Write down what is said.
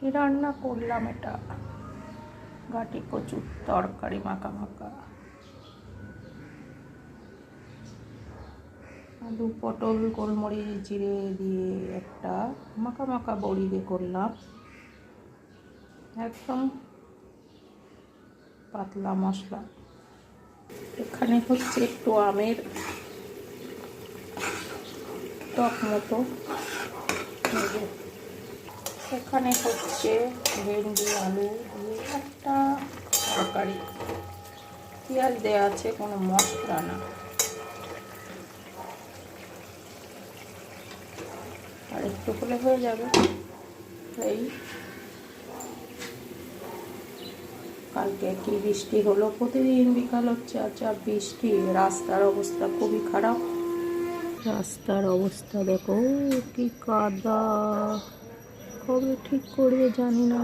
কি রান্না করলাম? এটা গাটি কচুর তরকারি, মাখা মাখা আলু পটল গোলমরিচ জিরে দিয়ে একটা মাখা মাখা বড়ি দিয়ে করলাম, একদম পাতলা মশলা। এখানে হচ্ছে একটু আমের টক মতো, এখানে হচ্ছে ভেন্ডি আলু দিয়ে একটা তরকারি, পেঁয়াজ দেওয়া আছে, কোনো মশলা না। আর একটু হলে হয়ে যাবে। এই কালকে কি বৃষ্টি হলো, প্রতিদিন বিকাল হচ্ছে আচ্ছা বৃষ্টি। রাস্তার অবস্থা খুবই খারাপ, রাস্তার অবস্থা দেখো কি কাদা, কবে ঠিক করবে জানি না।